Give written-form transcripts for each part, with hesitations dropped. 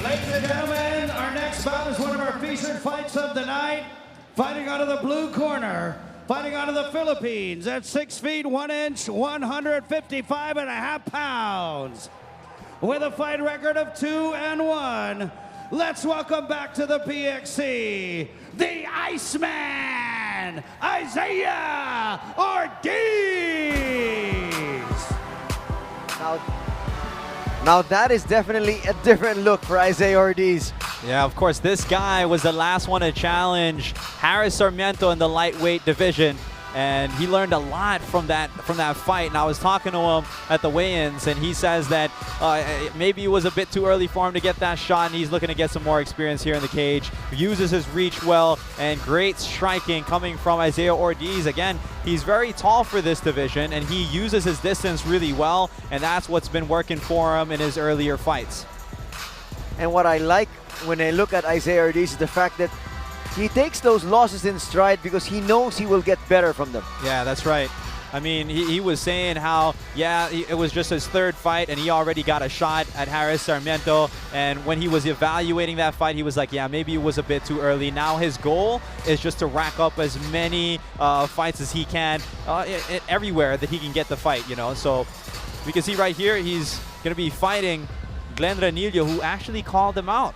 Ladies and gentlemen, our next bout is one of our featured fights of the night. Fighting out of the blue corner, fighting out of the Philippines at 6 feet 1 inch, 155.5 pounds. With a fight record of 2-1, let's welcome back to the PXC, the Iceman, Isaiah Ordis. Now that is definitely a different look for Isaiah Ordis. Yeah, of course, this guy was the last one to challenge Harris Sarmiento in the lightweight division, and he learned a lot from that fight. And I was talking to him at the weigh-ins, and he says that maybe it was a bit too early for him to get that shot, and he's looking to get some more experience here in the cage. Uses his reach well, and great striking coming from Isaiah Ordis. Again, he's very tall for this division, and he uses his distance really well, and that's what's been working for him in his earlier fights. And what I like when I look at Isaiah Ordis is the fact that he takes those losses in stride because he knows he will get better from them. Yeah, that's right. I mean, he was saying how, yeah, it was just his third fight and he already got a shot at Harris Sarmiento. And when he was evaluating that fight, he was like, yeah, maybe it was a bit too early. Now his goal is just to rack up as many fights as he can everywhere that he can get the fight, you know. So we can see right here, he's going to be fighting Glenn Ranillo, who actually called him out.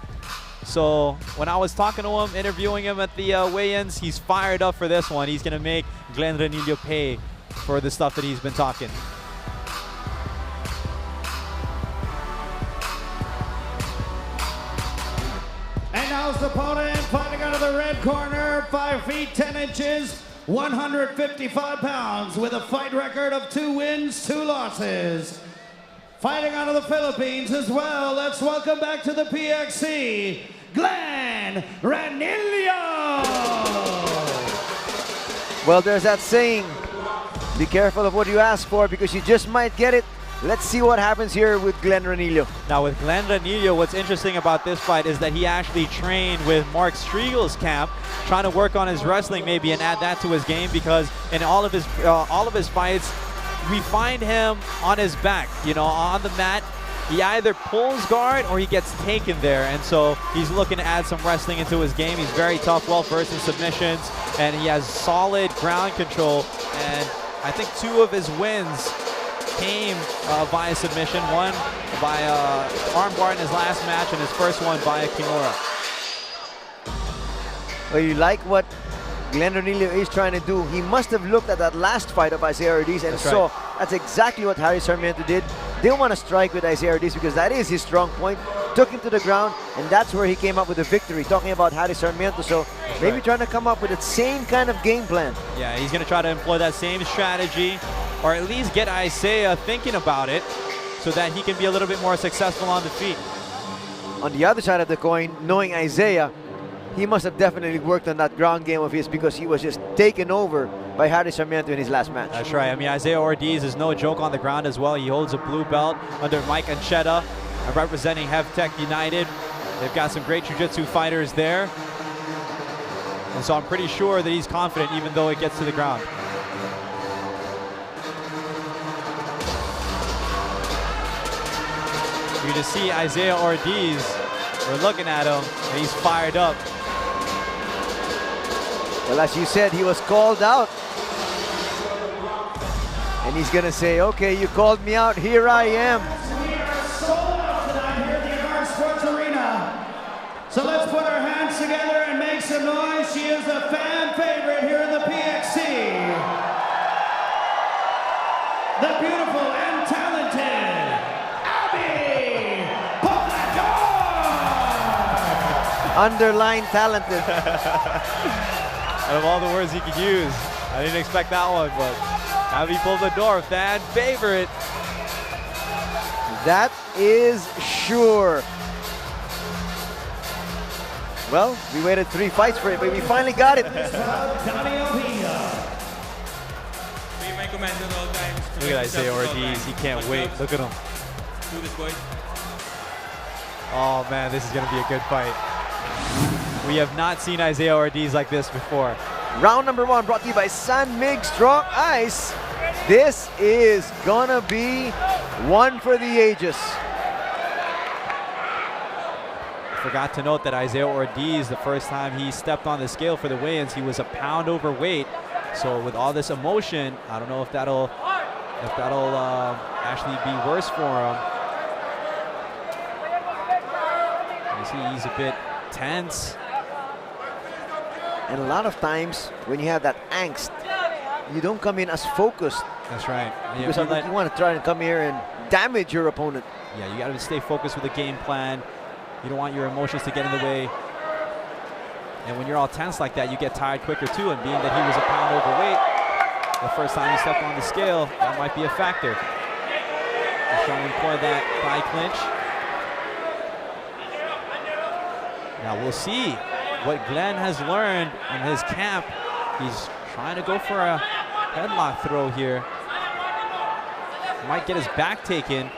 So when I was talking to him, interviewing him at the weigh-ins, he's fired up for this one. He's going to make Glenn Ranillo pay for the stuff that he's been talking. And now his opponent fighting out of the red corner, 5 feet 10 inches, 155 pounds, with a fight record of 2 wins, 2 losses. Fighting out of the Philippines as well, let's welcome back to the PXC, Glenn Ranillo! Well, there's that saying, be careful of what you ask for because you just might get it. Let's see what happens here with Glenn Ranillo. Now with Glenn Ranillo, what's interesting about this fight is that he actually trained with Mark Striegel's camp, trying to work on his wrestling maybe and add that to his game, because in all of his fights, we find him on his back, you know, on the mat. He either pulls guard or he gets taken there, and so he's looking to add some wrestling into his game. He's very tough, well-versed in submissions, and he has solid ground control. And I think 2 of his wins came via submission, one by armbar in his last match, and his first one via Kimura. Well, you like what Glenn Ranillo is trying to do. He must have looked at that last fight of Isaiah Ordis and saw that's exactly what Harris Sarmiento did. Didn't want to strike with Isaiah Ordis because that is his strong point. Took him to the ground, and that's where he came up with the victory. Talking about Harris Sarmiento, so maybe trying to come up with the same kind of game plan. Yeah, he's going to try to employ that same strategy, or at least get Isaiah thinking about it so that he can be a little bit more successful on the feet. On the other side of the coin, knowing Isaiah, he must have definitely worked on that ground game of his because he was just taken over by Harris Sarmiento in his last match. That's right. I mean, Isaiah Ordis is no joke on the ground as well. He holds a blue belt under Mike Ancheta, representing HevTech United. They've got some great jiu-jitsu fighters there. And so I'm pretty sure that he's confident even though it gets to the ground. You just see Isaiah Ordis. We're looking at him, and he's fired up. Well, as you said, he was called out. And he's going to say, okay, you called me out, here I am. We are sold out tonight here at the Yard Sports Arena. So let's put our hands together and make some noise. She is a fan favorite here in the PXC. The beautiful and talented Abby Polador! Underline talented. Out of all the words he could use, I didn't expect that one, but Abby Polador, fan favorite. That is sure. Well, we waited 3 fights for it, but we finally got it. Look at Isaiah Ordis, he can't wait. Look at him. Oh man, this is gonna be a good fight. We have not seen Isaiah Ordis like this before. Round number 1 brought to you by San Mig Strong Ice. This is gonna be one for the ages. forgot to note that Isaiah Ordis, the first time he stepped on the scale for the weigh-ins, he was a pound overweight. So with all this emotion, I don't know if that'll actually be worse for him. You see, he's a bit tense. And a lot of times, when you have that angst, you don't come in as focused. That's right. Because you want to try and come here and damage your opponent. Yeah, you got to stay focused with the game plan. You don't want your emotions to get in the way. And when you're all tense like that, you get tired quicker too. And being that he was a pound overweight, the first time he stepped on the scale, that might be a factor. He's trying to employ that thigh clinch. Now we'll see what Glenn has learned in his camp. He's trying to go for a headlock throw here. Might get his back taken,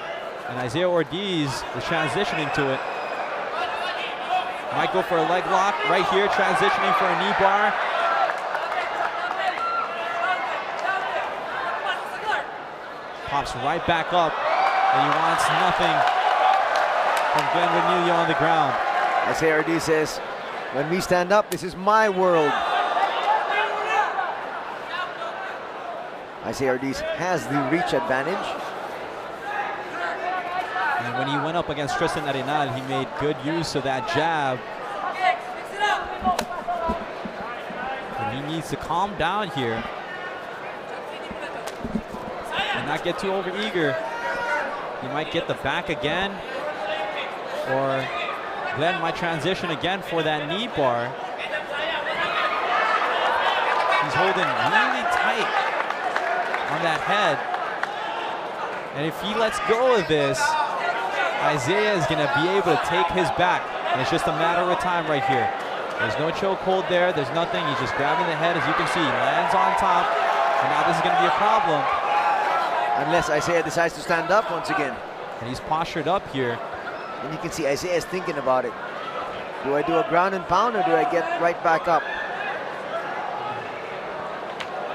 and Isaiah Ordis is transitioning to it. Might go for a leg lock right here, transitioning for a knee bar. Pops right back up, and he wants nothing from Glenn Ranillo on the ground. Isaiah Ordis says, when we stand up, this is my world. Isaiah Ordis has the reach advantage. And when he went up against Tristan Arenal, he made good use of that jab. And he needs to calm down here and not get too overeager. He might get the back again, or Glenn might transition again for that knee bar. He's holding really tight on that head. And if he lets go of this, Isaiah is going to be able to take his back. And it's just a matter of time right here. There's no chokehold there. There's nothing. He's just grabbing the head. As you can see, he lands on top. And now this is going to be a problem. Unless Isaiah decides to stand up once again. And he's postured up here. And you can see Isaiah is thinking about it. Do I do a ground and pound, or do I get right back up?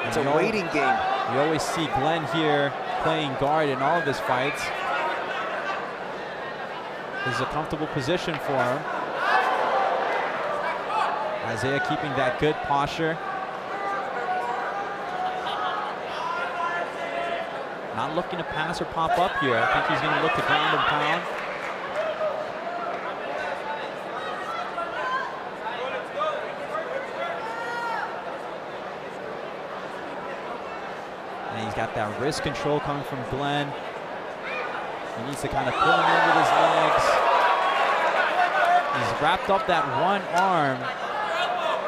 It's a waiting game. You always see Glenn here playing guard in all of his fights. This is a comfortable position for him. Isaiah keeping that good posture. Not looking to pass or pop up here. I think he's going to look to ground and pound. And he's got that wrist control coming from Glenn. He needs to kind of pull him in with his legs. He's wrapped up that one arm,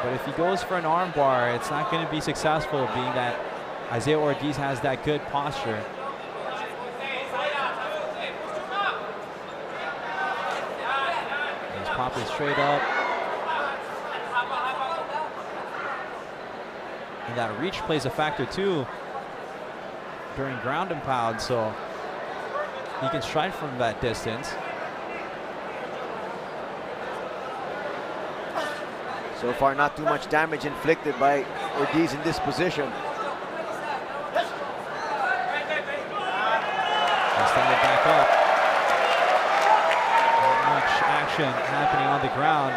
but if he goes for an arm bar, it's not going to be successful, being that Isaiah Ordis has that good posture. He's popping straight up. And that reach plays a factor too during ground and pound, so he can strike from that distance. So far, not too much damage inflicted by Ordis in this position. He's standing back up. Not much action happening on the ground.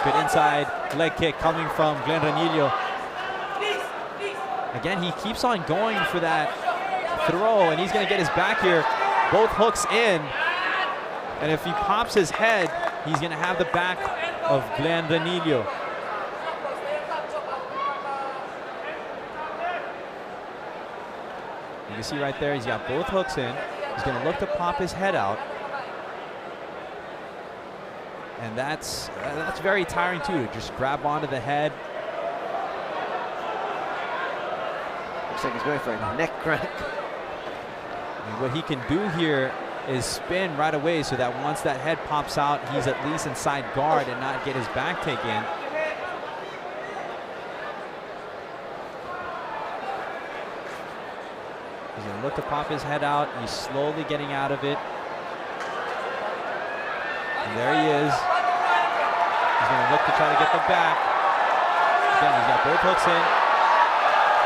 Good inside leg kick coming from Glenn Ranillo. Again, he keeps on going for that throw, and he's going to get his back here. Both hooks in. And if he pops his head, he's going to have the back of Glenn Ranillo. You can see right there, he's got both hooks in. He's going to look to pop his head out. And that's very tiring too, to just grab onto the head. Looks like he's going for a neck crank. And what he can do here is spin right away, so that once that head pops out, he's at least inside guard and not get his back taken. He's going to look to pop his head out. He's slowly getting out of it. And there he is. He's going to look to try to get the back. Again, he's got both hooks in.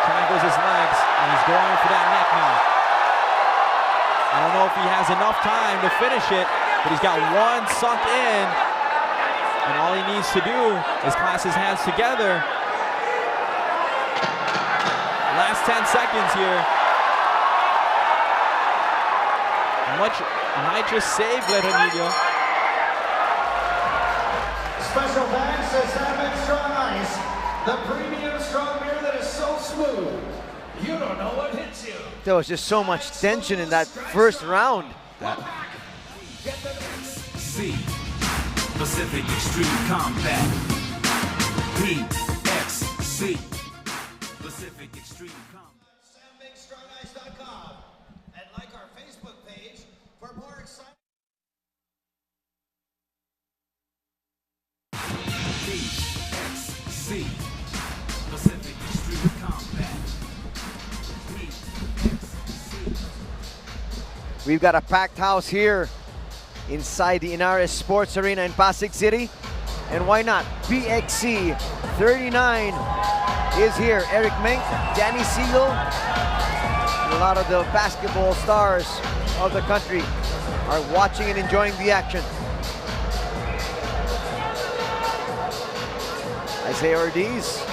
Triangles his legs, and he's going for that neck now. I don't know know if he has enough time to finish it, but he's got one sunk in, and all he needs to do is clasp his hands together. Last 10 seconds here. Might just save Ranillo. Special thanks to Cinnamon Strong Ice, the premium strong beer that is so smooth, you don't know what hits you. There was just so much tension in that first round. PXC, Pacific Extreme Combat. PXC, Pacific Extreme Combat. SamBigStrongIce.com and like our Facebook page for more exciting. PXC, Pacific Extreme Combat. We've got a packed house here inside the Inares Sports Arena in Pasig City. And why not? PXC39 is here. Eric Mink, Danny Siegel, and a lot of the basketball stars of the country are watching and enjoying the action. Isaiah Ordis,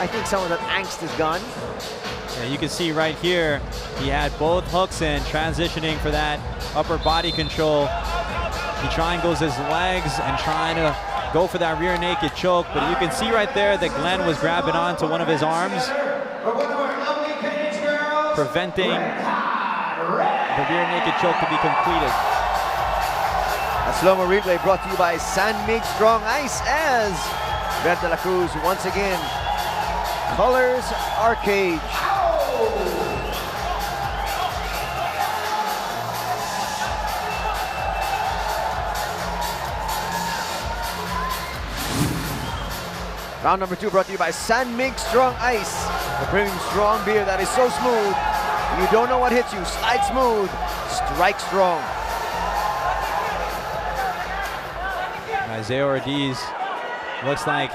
I think some of that angst is gone. Yeah, you can see right here, he had both hooks in, transitioning for that upper body control. He triangles his legs and trying to go for that rear naked choke, but you can see right there that Glenn was grabbing onto one of his arms, preventing the rear naked choke to be completed. A slow-mo replay brought to you by San Mig Strong Ice as Red de la Cruz once again colors our cage. Round number 2 brought to you by San Mig Strong Ice, the premium strong beer that is so smooth, you don't know what hits you. Slide smooth, strike strong. Isaiah Ordis looks like,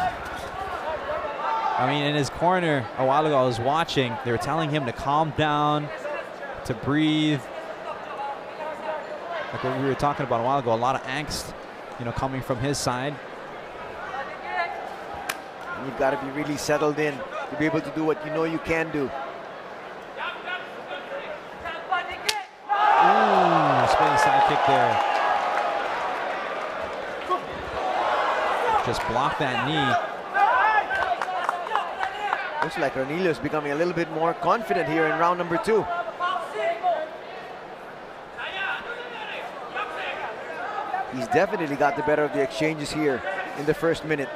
in his corner a while ago I was watching, they were telling him to calm down, to breathe. Like what we were talking about a while ago, a lot of angst, coming from his side. You've got to be really settled in to be able to do what you know you can do. Ooh, spinning side kick there. Just block that knee. Looks like Ranillo is becoming a little bit more confident here in round number 2. He's definitely got the better of the exchanges here in the first minute.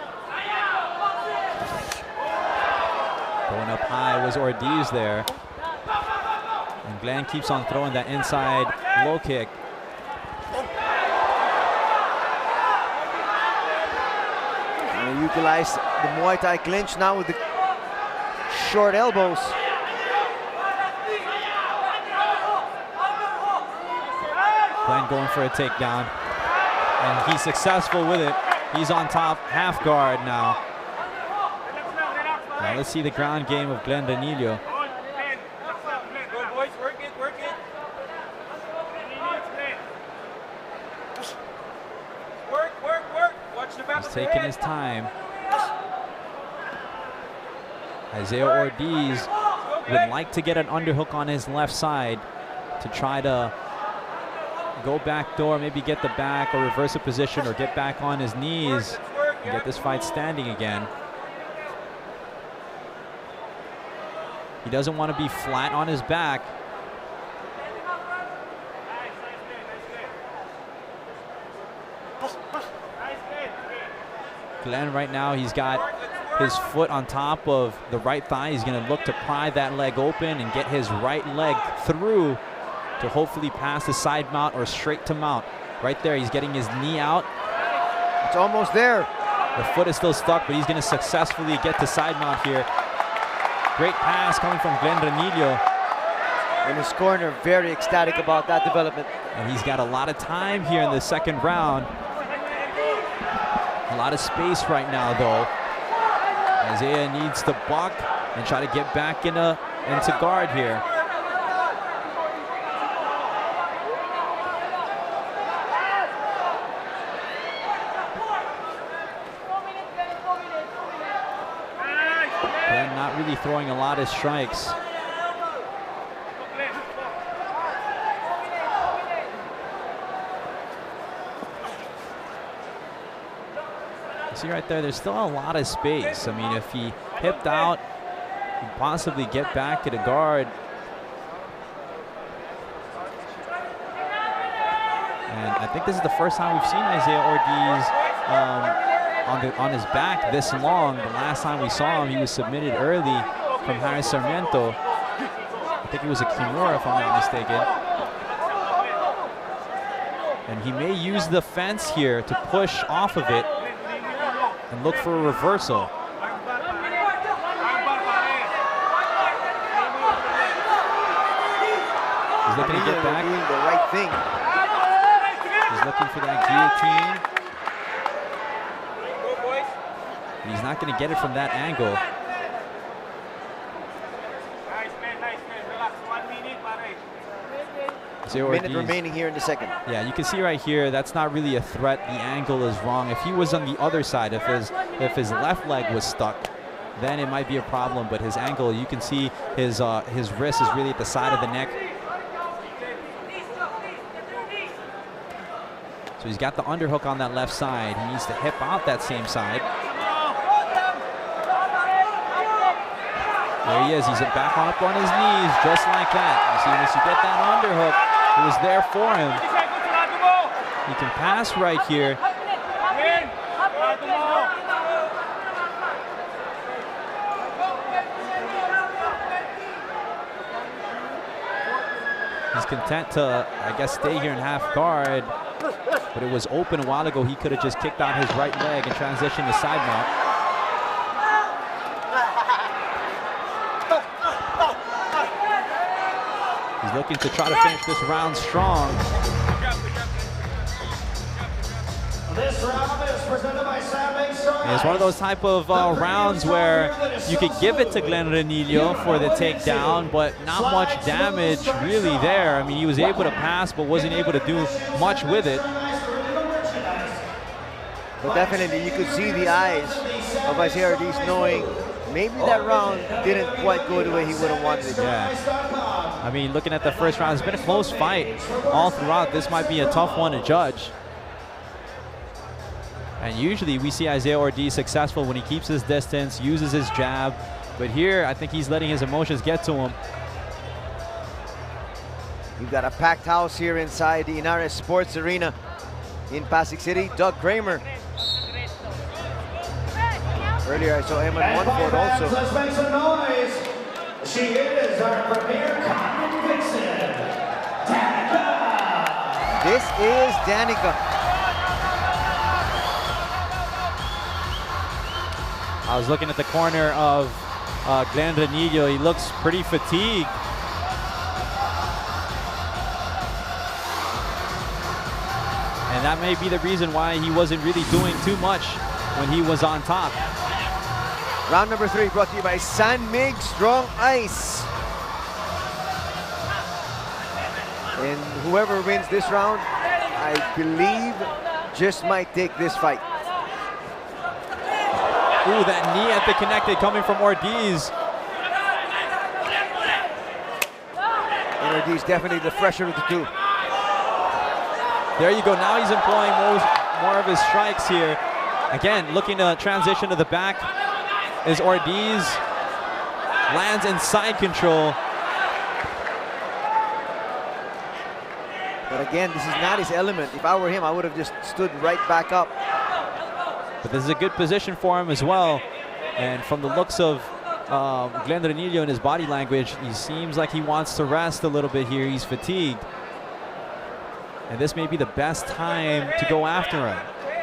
Going up high was Ordis there. And Glenn keeps on throwing that inside low kick. And they utilize the Muay Thai clinch now with the short elbows. Glenn going for a takedown. And he's successful with it. He's on top, half guard now. Now let's see the ground game of Glenn Ranillo. He's taking his time. Isaiah Ordis would like to get an underhook on his left side to try to go back door, maybe get the back or reverse a position or get back on his knees and get this fight standing again. He doesn't want to be flat on his back. Glenn right now, he's got his foot on top of the right thigh. He's going to look to pry that leg open and get his right leg through to hopefully pass the side mount or straight to mount. Right there, he's getting his knee out. It's almost there. The foot is still stuck, but he's going to successfully get to side mount here. Great pass coming from Glenn Ranillo. In his corner, very ecstatic about that development. And he's got a lot of time here in the second round. A lot of space right now, though. Isaiah needs to buck and try to get back into guard here. really throwing a lot of strikes. See right there, there's still a lot of space. I mean, if he hipped out, he'd possibly get back to the guard. And I think this is the first time we've seen Isaiah Ordis on his back this long. The last time we saw him, he was submitted early from Harris Sarmiento. I think it was a Kimura, if I'm not mistaken. And he may use the fence here to push off of it and look for a reversal. He's looking to get back. Doing the right thing. He's looking for that guillotine. And he's not going to get it from that angle. Minute remaining here in the second. Yeah, you can see right here, that's not really a threat. The angle is wrong. If he was on the other side, if his left leg was stuck, then it might be a problem. But his angle, you can see his wrist is really at the side of the neck. So he's got the underhook on that left side. He needs to hip out that same side. There he is. He's back up on his knees, just like that. You see, once you get that underhook, it was there for him. He can pass right here. He's content to, I guess, stay here in half guard. But it was open a while ago. He could have just kicked out his right leg and transitioned to side mount. He's looking to try to finish this round strong. This round is presented by Sam Strong. And it's one of those type of rounds where you could give it to Glenn Ranillo for the takedown, but not much damage really there. I mean, he was able to pass, but wasn't able to do much with it. But definitely, you could see the eyes of Isaiah Ordis knowing maybe that round didn't quite go the way he would have wanted it. Yeah. I mean, looking at the first round, it's been a close fight all throughout. This might be a tough one to judge. And usually we see Isaiah Ordis successful when he keeps his distance, uses his jab. But here, I think he's letting his emotions get to him. We've got a packed house here inside the Inares Sports Arena in Pasig City. Doug Kramer. Earlier I saw Emma Monfort also. Let's make some noise. She is our premier cotton vixen, Danica. This is Danica. I was looking at the corner of Glenn Ranillo. He looks pretty fatigued. And that may be the reason why he wasn't really doing too much when he was on top. Round number 3 brought to you by San Mig Strong Ice. And whoever wins this round, I believe, just might take this fight. Ooh, that knee at the connected coming from Ordis. And Ordis definitely the fresher of the two. There you go. Now he's employing more of his strikes here. Again, looking to transition to the back is Ordis. Lands in side control. But again, this is not his element. If I were him, I would have just stood right back up. But this is a good position for him as well. And from the looks of Glenn Ranillo and his body language, he seems like he wants to rest a little bit here. He's fatigued. And this may be the best time to go after him.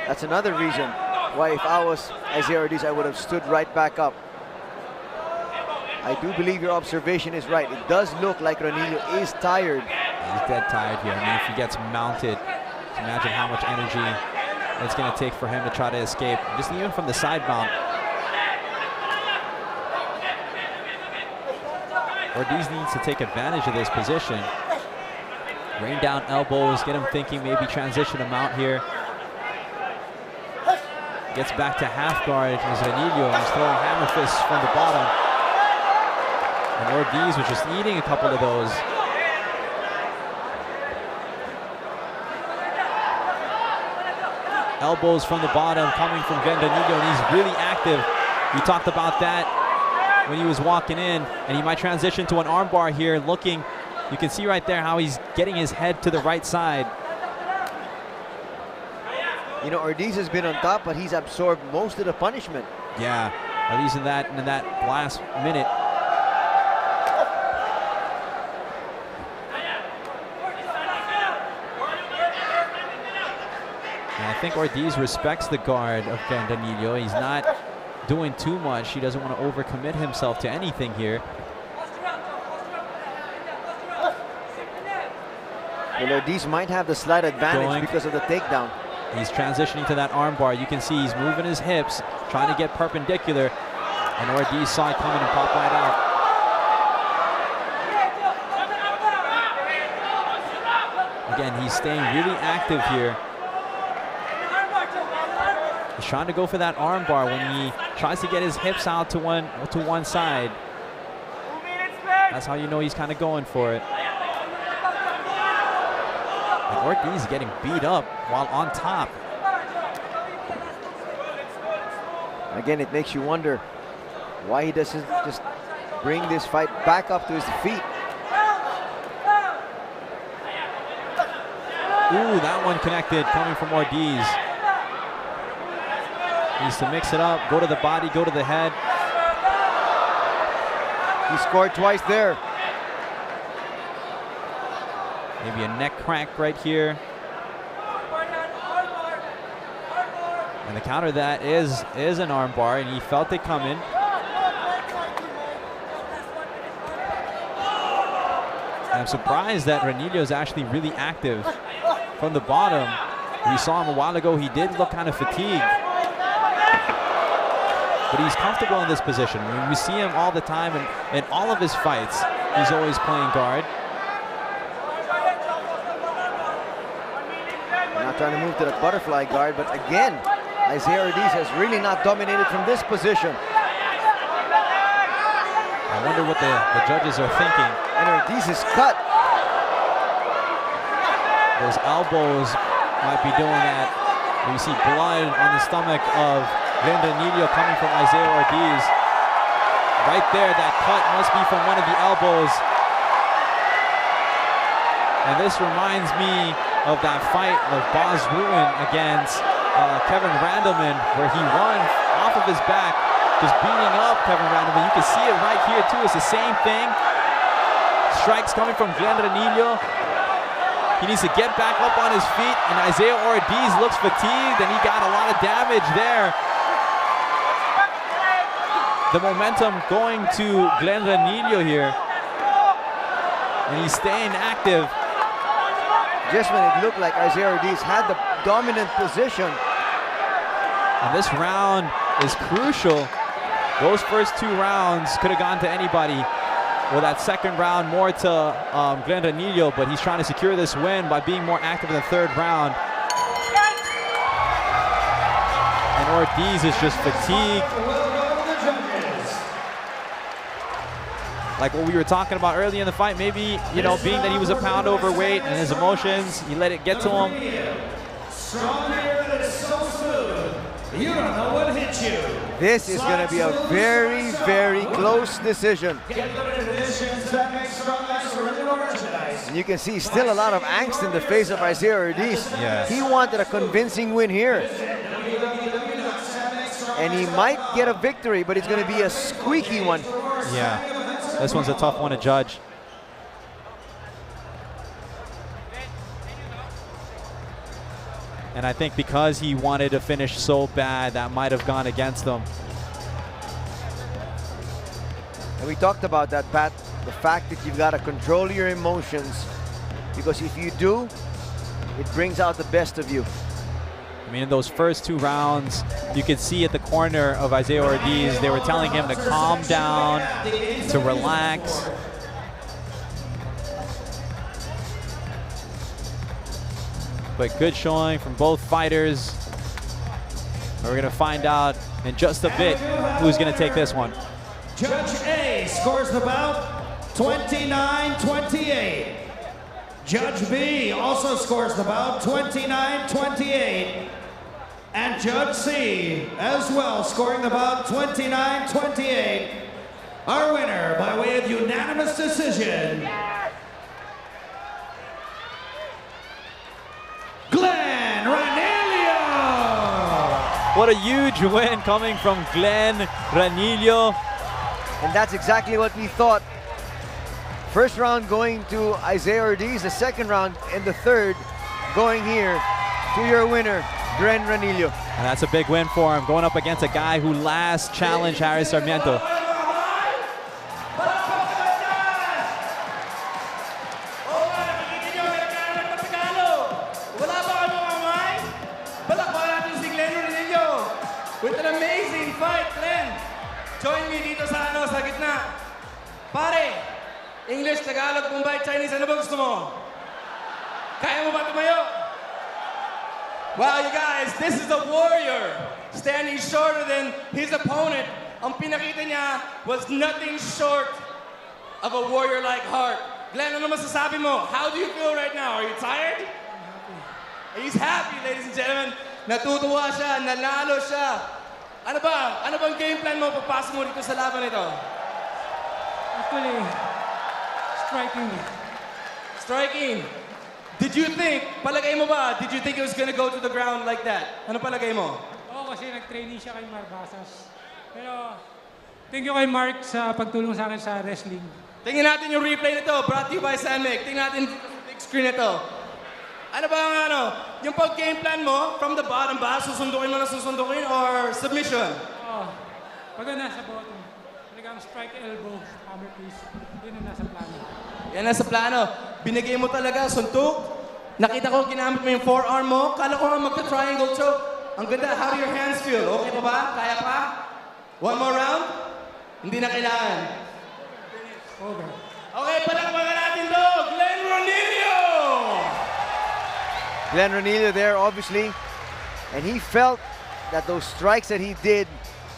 That's another reason why if I was Isaiah Ordis, I would have stood right back up. I do believe your observation is right. It does look like Ranillo is tired. He's dead tired here. I mean, if he gets mounted, imagine how much energy it's going to take for him to try to escape, just even from the side mount. Ordis needs to take advantage of this position. Rain down elbows, get him thinking, maybe transition him out here. Gets back to half guard as Ranillo, and he's throwing hammer fists from the bottom. And Ordis was just eating a couple of those. Elbows from the bottom coming from Ranillo, and he's really active. We talked about that when he was walking in, and he might transition to an armbar here, looking. You can see right there how he's getting his head to the right side. You know, Ordis has been on top, but he's absorbed most of the punishment. Yeah, at least in that last minute. And I think Ordis respects the guard of Ranillo. He's not doing too much. He doesn't want to overcommit himself to anything here. Well, Ordis might have the slight advantage because of the takedown. He's transitioning to that armbar. You can see he's moving his hips, trying to get perpendicular. And Ordis saw it coming and popped right out. Again, he's staying really active here. He's trying to go for that armbar when he tries to get his hips out to one side. That's how you know he's kind of going for it. And Ordis is getting beat up while on top. Again, it makes you wonder why he doesn't just bring this fight back up to his feet. Ooh, that one connected coming from Ordis. Needs to mix it up, go to the body, go to the head. He scored twice there. Maybe a neck crack right here. And the counter that is an arm bar, and he felt it coming. And I'm surprised that Ranillo is actually really active from the bottom. We saw him a while ago, he did look kind of fatigued. But he's comfortable in this position. I mean, we see him all the time in all of his fights. He's always playing guard. Now trying to move to the butterfly guard, but again, Isaiah Ordis has really not dominated from this position. I wonder what the judges are thinking. And Ordis is cut. Those elbows might be doing that. You see blood on the stomach of Ranillo coming from Isaiah Ordis. Right there, that cut must be from one of the elbows. And this reminds me of that fight of Boz Ruin against Kevin Randleman, where he won off of his back, just beating up Kevin Randleman. You can see it right here too. It's the same thing. Strikes coming from Ranillo. He needs to get back up on his feet, and Isaiah Ordis looks fatigued, and he got a lot of damage there. The momentum going to Ranillo here, and he's staying active. Just when it looked like Isaiah Ordis had the dominant position. And this round is crucial. Those first two rounds could have gone to anybody. Well, that second round more to Ranillo, but he's trying to secure this win by being more active in the third round. And Ordis is just fatigued. Like what we were talking about earlier in the fight, maybe, you know, being that he was a pound overweight and his emotions, he let it get to him. Strong here that is so smooth, you don't know what hit you. This is going to be a very, very close decision. And you can see still a lot of angst in the face of Isaiah Ordis. Yes. He wanted a convincing win here. And he might get a victory, but it's going to be a squeaky one. Yeah, this one's a tough one to judge. And I think because he wanted to finish so bad, that might have gone against him. And we talked about that, Pat, the fact that you've got to control your emotions, because if you do, it brings out the best of you. I mean, in those first two rounds, you could see at the corner of Isaiah Ordis, they were telling him to calm down, to relax. But good showing from both fighters. We're going to find out in just a bit who's going to take this one. Judge A scores the bout 29-28. Judge B also scores the bout 29-28. And Judge C as well scoring the bout 29-28. Our winner by way of unanimous decision, Glenn Ranillo! What a huge win coming from Glenn Ranillo. And that's exactly what we thought. First round going to Isaiah Ordis, the second round and the third going here to your winner, Glenn Ranillo. And that's a big win for him, going up against a guy who last challenged Harry Sarmiento. With an amazing fight, Glenn. Join me dito sa sa gitna. Pare, English, Tagalog, Mumbai, Chinese, ano ba gusto mo? Kaya mo ba tumayo? Wow, you guys, this is a warrior standing shorter than his opponent. Ang pinakita niya was nothing short of a warrior-like heart. Glenn, ano masasabi mo? How do you feel right now? Are you tired? He's happy, ladies and gentlemen. Natutuwa siya, nanalo siya. Ano ba? Ano bang game plan mo papasok mo dito sa laban ito? Actually, striking. Striking. Did you think, palagay mo ba, did you think it was gonna go to the ground like that? Ano palagay mo? Oo, kasi nag-training siya kay Marbasas. Pero, thank you kay Mark sa pagtulong sa akin sa wrestling. Tingnan natin yung replay nito, brought to you by Sanmec. Tingnan natin yung big screen nito. Ano ba ang yung pag-game plan mo, from the bottom ba, susundukin mo na susundukin, or submission? Oo. Pag nasa bottom, talagang strike elbow, hammer piece, yun ang nasa plano. Yan nasa plano. Binigay mo talaga, suntok. Nakita ko, ginamit mo yung forearm mo. Kala ko nga magka-triangle choke. Ang ganda, how do your hands feel? Okay pa ba? Kaya pa? One more round? Hindi na kailangan. Over. Okay, palakpakan natin to, Glenn Ranillo! Glenn Ranillo there, obviously. And he felt that those strikes that he did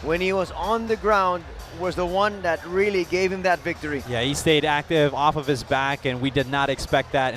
when he was on the ground was the one that really gave him that victory. Yeah, he stayed active off of his back, and we did not expect that.